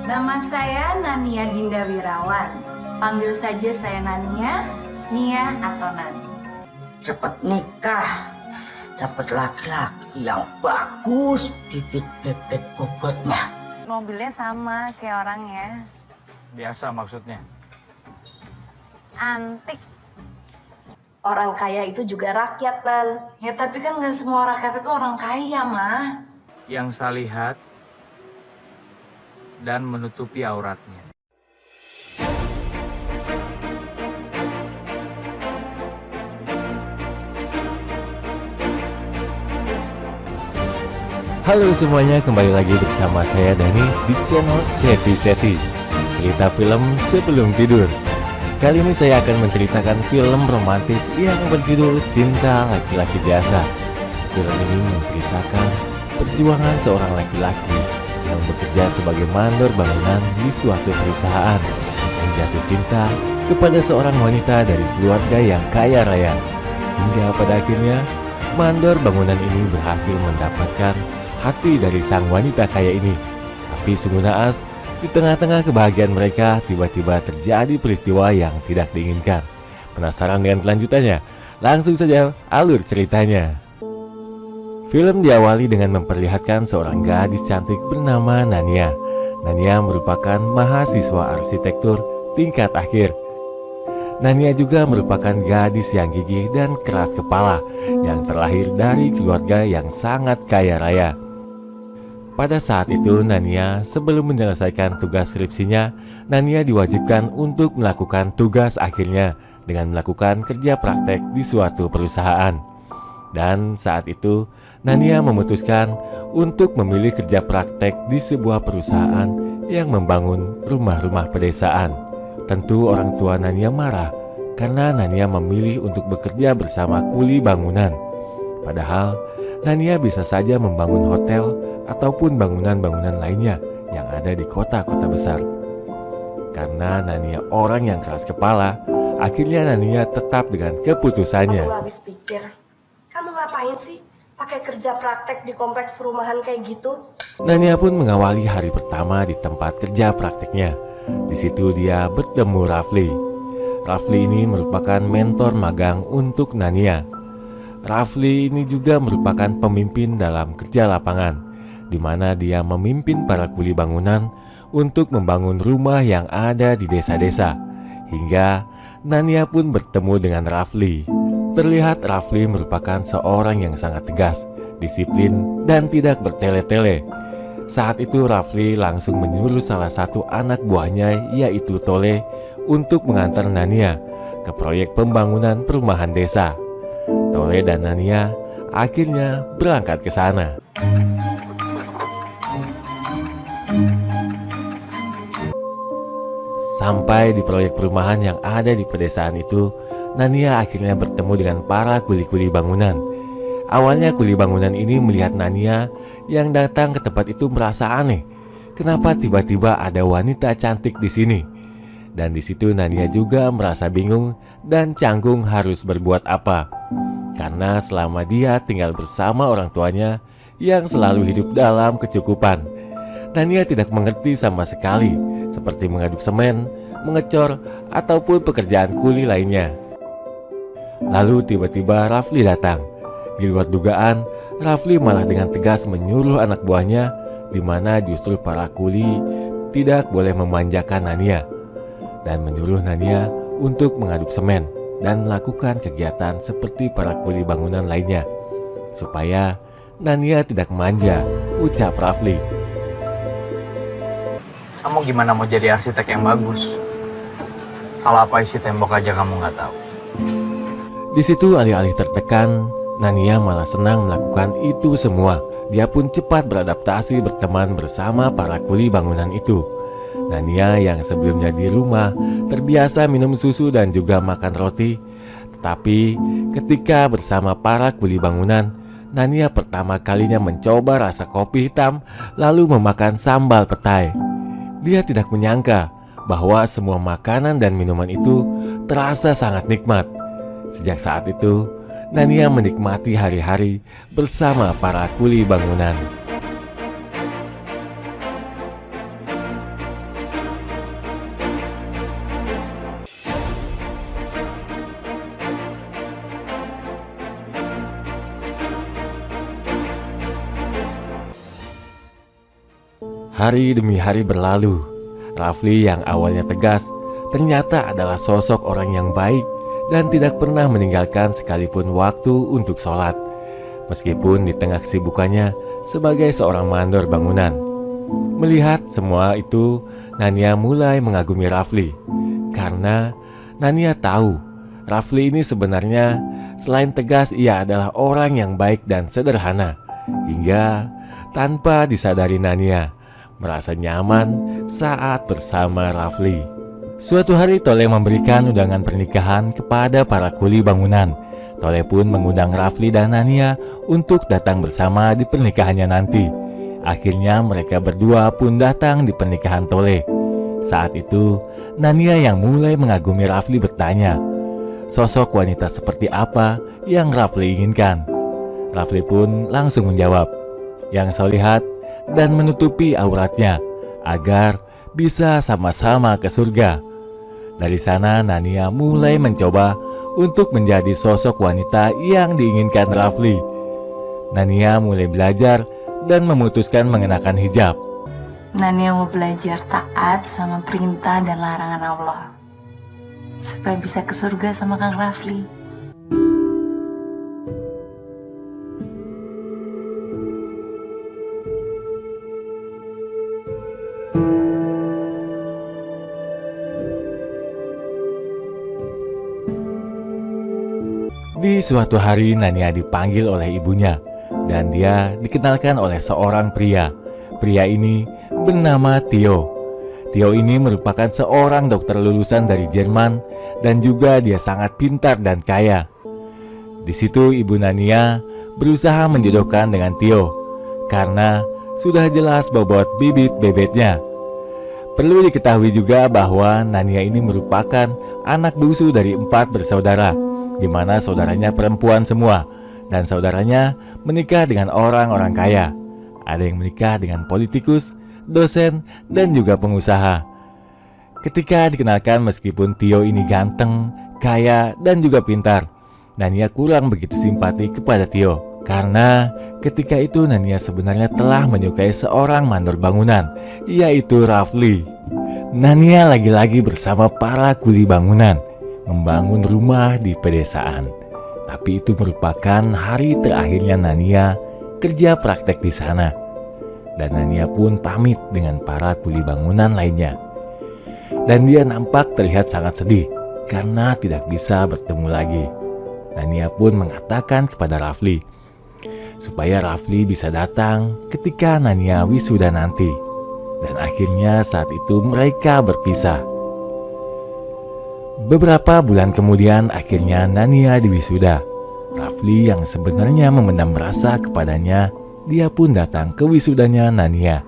Nama saya Nania Dinda Wirawan. Panggil saja saya Nania, Nia atau Nani. Cepet nikah, dapat laki-laki yang bagus, bibit-bibit bobotnya. Mobilnya sama kayak orangnya. Biasa maksudnya. Antik. Orang kaya itu juga rakyat, Lan. Ya tapi kan nggak semua rakyat itu orang kaya, mah. Yang saya lihat dan menutupi auratnya. Halo semuanya, kembali lagi bersama saya Dani di channel Cepi Seti, cerita film sebelum tidur. Kali ini saya akan menceritakan film romantis yang berjudul Cinta Laki-Laki Biasa. Film ini menceritakan perjuangan seorang laki-laki yang bekerja sebagai mandor bangunan di suatu perusahaan yang jatuh cinta kepada seorang wanita dari keluarga yang kaya raya. Hingga pada akhirnya mandor bangunan ini berhasil mendapatkan hati dari sang wanita kaya ini. Tapi sungguh naas, di tengah-tengah kebahagiaan mereka tiba-tiba terjadi peristiwa yang tidak diinginkan. Penasaran dengan kelanjutannya? Langsung saja alur ceritanya. Film diawali dengan memperlihatkan seorang gadis cantik bernama Nania. Nania merupakan mahasiswa arsitektur tingkat akhir. Nania juga merupakan gadis yang gigih dan keras kepala yang terlahir dari keluarga yang sangat kaya raya. Pada saat itu Nania sebelum menyelesaikan tugas skripsinya, Nania diwajibkan untuk melakukan tugas akhirnya dengan melakukan kerja praktek di suatu perusahaan. Dan saat itu Nania memutuskan untuk memilih kerja praktek di sebuah perusahaan yang membangun rumah-rumah pedesaan. Tentu orang tua Nania marah karena Nania memilih untuk bekerja bersama kuli bangunan. Padahal Nania bisa saja membangun hotel ataupun bangunan-bangunan lainnya yang ada di kota-kota besar. Karena Nania orang yang keras kepala, akhirnya Nania tetap dengan keputusannya. Aku habis pikir, kamu ngapain sih pakai kerja praktek di kompleks perumahan kayak gitu? Nania pun mengawali hari pertama di tempat kerja prakteknya. Di situ dia bertemu Rafli. Rafli ini merupakan mentor magang untuk Nania. Rafli ini juga merupakan pemimpin dalam kerja lapangan, di mana dia memimpin para kuli bangunan untuk membangun rumah yang ada di desa-desa. Hingga Nania pun bertemu dengan Rafli. Terlihat Rafli merupakan seorang yang sangat tegas, disiplin, dan tidak bertele-tele. Saat itu Rafli langsung menyuruh salah satu anak buahnya, yaitu Tole, untuk mengantar Nania ke proyek pembangunan perumahan desa. Tole dan Nania akhirnya berangkat ke sana. Sampai di proyek perumahan yang ada di pedesaan itu, Nania akhirnya bertemu dengan para kuli-kuli bangunan. Awalnya kuli bangunan ini melihat Nania yang datang ke tempat itu merasa aneh. Kenapa tiba-tiba ada wanita cantik di sini? Dan di situ Nania juga merasa bingung dan canggung harus berbuat apa. Karena selama dia tinggal bersama orang tuanya yang selalu hidup dalam kecukupan, Nania tidak mengerti sama sekali, seperti mengaduk semen, mengecor, ataupun pekerjaan kuli lainnya. Lalu tiba-tiba Rafli datang. Di luar dugaan, Rafli malah dengan tegas menyuruh anak buahnya, di mana justru para kuli tidak boleh memanjakan Nania, dan menyuruh Nania untuk mengaduk semen dan melakukan kegiatan seperti para kuli bangunan lainnya, supaya Nania tidak manja, ucap Rafli. Kamu gimana mau jadi arsitek yang bagus? Kalau apa isi tembok aja kamu nggak tahu. Di situ alih-alih tertekan, Nania malah senang melakukan itu semua. Dia pun cepat beradaptasi berteman bersama para kuli bangunan itu. Nania yang sebelumnya di rumah terbiasa minum susu dan juga makan roti. Tetapi ketika bersama para kuli bangunan, Nania pertama kalinya mencoba rasa kopi hitam lalu memakan sambal petai. Dia tidak menyangka bahwa semua makanan dan minuman itu terasa sangat nikmat. Sejak saat itu, Nania menikmati hari-hari bersama para kuli bangunan. Hari demi hari berlalu. Rafli yang awalnya tegas ternyata adalah sosok orang yang baik dan tidak pernah meninggalkan sekalipun waktu untuk sholat, meskipun di tengah kesibukannya sebagai seorang mandor bangunan. Melihat semua itu, Nania mulai mengagumi Rafli, karena Nania tahu Rafli ini sebenarnya selain tegas, ia adalah orang yang baik dan sederhana. Hingga tanpa disadari Nania merasa nyaman saat bersama Rafli. Suatu hari Tole memberikan undangan pernikahan kepada para kuli bangunan. Tole pun mengundang Rafli dan Nania untuk datang bersama di pernikahannya nanti. Akhirnya mereka berdua pun datang di pernikahan Tole. Saat itu Nania yang mulai mengagumi Rafli bertanya, sosok wanita seperti apa yang Rafli inginkan. Rafli pun langsung menjawab, yang solihat dan menutupi auratnya agar bisa sama-sama ke surga. Dari sana Nania mulai mencoba untuk menjadi sosok wanita yang diinginkan Rafli. Nania mulai belajar dan memutuskan mengenakan hijab. Nania mau belajar taat sama perintah dan larangan Allah, supaya bisa ke surga sama Kang Rafli. Di suatu hari Nania dipanggil oleh ibunya dan dia dikenalkan oleh seorang pria. Pria ini bernama Tio. Tio ini merupakan seorang dokter lulusan dari Jerman dan juga dia sangat pintar dan kaya. Di situ ibu Nania berusaha menjodohkan dengan Tio karena sudah jelas bobot bibit bebetnya. Perlu diketahui juga bahwa Nania ini merupakan anak bungsu dari 4 bersaudara, di mana saudaranya perempuan semua dan saudaranya menikah dengan orang-orang kaya. Ada yang menikah dengan politikus, dosen, dan juga pengusaha. Ketika dikenalkan, meskipun Tio ini ganteng, kaya, dan juga pintar, Nania kurang begitu simpati kepada Tio. Karena ketika itu Nania sebenarnya telah menyukai seorang mandor bangunan, yaitu Rafli. Nania lagi-lagi bersama para kuli bangunan membangun rumah di pedesaan. Tapi itu merupakan hari terakhirnya Nania kerja praktek di sana. Dan Nania pun pamit dengan para kuli bangunan lainnya. Dan dia nampak terlihat sangat sedih karena tidak bisa bertemu lagi. Nania pun mengatakan kepada Rafli supaya Rafli bisa datang ketika Nania wisuda nanti. Dan akhirnya saat itu mereka berpisah. Beberapa bulan kemudian akhirnya Nania diwisuda. Rafli yang sebenarnya memendam rasa kepadanya, dia pun datang ke wisudanya Nania.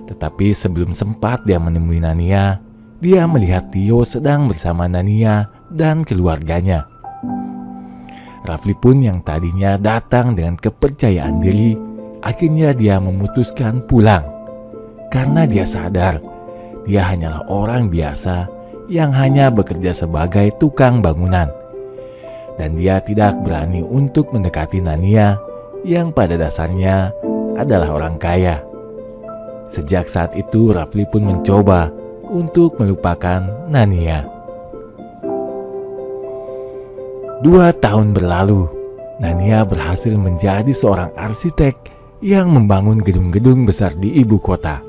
Tetapi sebelum sempat dia menemui Nania, dia melihat Tio sedang bersama Nania dan keluarganya. Rafli pun yang tadinya datang dengan kepercayaan diri, akhirnya dia memutuskan pulang. Karena dia sadar, dia hanyalah orang biasa yang hanya bekerja sebagai tukang bangunan. Dan dia tidak berani untuk mendekati Nania yang pada dasarnya adalah orang kaya. Sejak saat itu Rafli pun mencoba untuk melupakan Nania. 2 tahun berlalu, Nania berhasil menjadi seorang arsitek yang membangun gedung-gedung besar di ibu kota.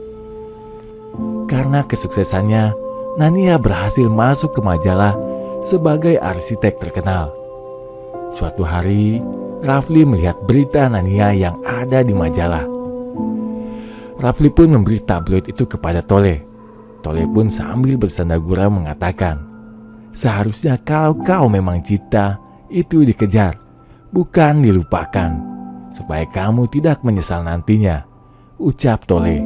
Karena kesuksesannya, Nania berhasil masuk ke majalah sebagai arsitek terkenal. Suatu hari, Rafli melihat berita Nania yang ada di majalah. Rafli pun memberi tabloid itu kepada Tole. Tole pun sambil bersanda gurau mengatakan, seharusnya kalau kau memang cinta, itu dikejar, bukan dilupakan, supaya kamu tidak menyesal nantinya, ucap Tole.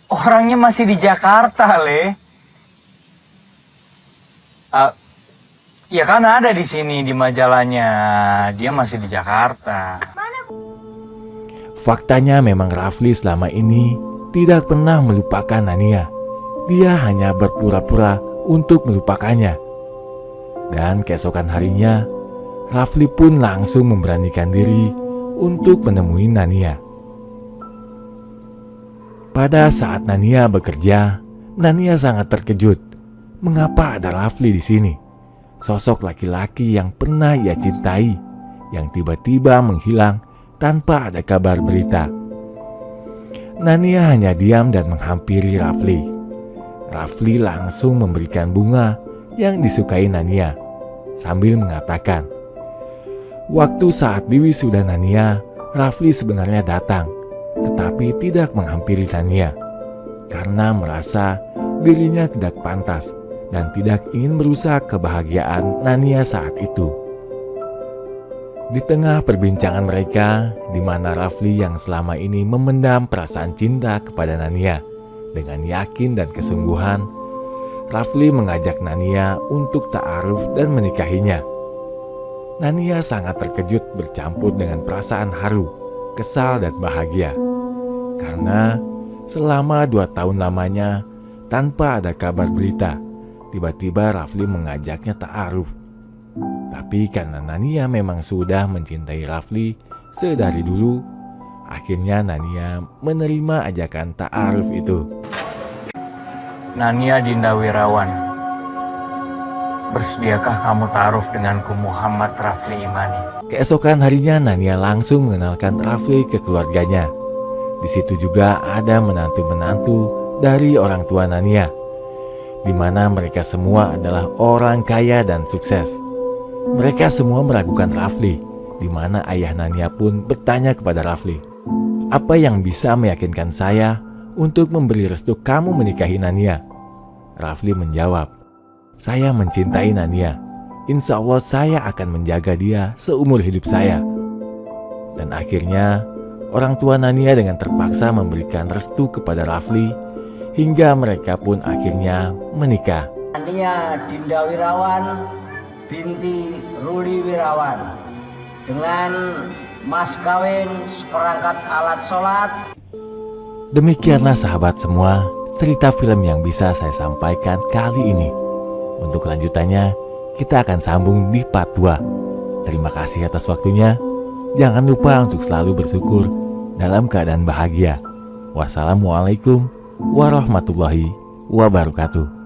Orangnya masih di Jakarta, Le. Ya kan ada di sini di majalahnya. Dia masih di Jakarta. Faktanya memang Rafli selama ini tidak pernah melupakan Nania. Dia hanya berpura-pura untuk melupakannya. Dan keesokan harinya, Rafli pun langsung memberanikan diri untuk menemui Nania. Pada saat Nania bekerja, Nania sangat terkejut. Mengapa ada Rafli di sini? Sosok laki-laki yang pernah ia cintai, yang tiba-tiba menghilang tanpa ada kabar berita. Nania hanya diam dan menghampiri Rafli. Rafli langsung memberikan bunga yang disukai Nania, sambil mengatakan, waktu saat diwisuda Nania, Rafli sebenarnya datang, tetapi tidak menghampiri Nania, karena merasa dirinya tidak pantas dan tidak ingin merusak kebahagiaan Nania saat itu. Di tengah perbincangan mereka, di mana Rafli yang selama ini memendam perasaan cinta kepada Nania dengan yakin dan kesungguhan, Rafli mengajak Nania untuk ta'aruf dan menikahinya. Nania sangat terkejut bercampur dengan perasaan haru, kesal dan bahagia. Karena selama 2 tahun lamanya tanpa ada kabar berita, tiba-tiba Rafli mengajaknya ta'aruf. Tapi karena Nania memang sudah mencintai Rafli sedari dulu, akhirnya Nania menerima ajakan ta'aruf itu. Nania Dinda Wirawan, bersediakah kamu ta'aruf denganku Muhammad Rafli Imani? Keesokan harinya Nania langsung mengenalkan Rafli ke keluarganya. Di situ juga ada menantu-menantu dari orang tua Nania, di mana mereka semua adalah orang kaya dan sukses. Mereka semua meragukan Rafli, di mana ayah Nania pun bertanya kepada Rafli, apa yang bisa meyakinkan saya untuk memberi restu kamu menikahi Nania? Rafli menjawab, saya mencintai Nania. Insya Allah saya akan menjaga dia seumur hidup saya. Dan akhirnya orang tua Nania dengan terpaksa memberikan restu kepada Rafli, hingga mereka pun akhirnya menikah. Nania Dinda Wirawan binti Ruli Wirawan dengan mas kawin seperangkat alat sholat. Demikianlah sahabat semua cerita film yang bisa saya sampaikan kali ini. Untuk lanjutannya kita akan sambung di part 2. Terima kasih atas waktunya. Jangan lupa untuk selalu bersyukur dalam keadaan bahagia. Wassalamualaikum warahmatullahi wabarakatuh.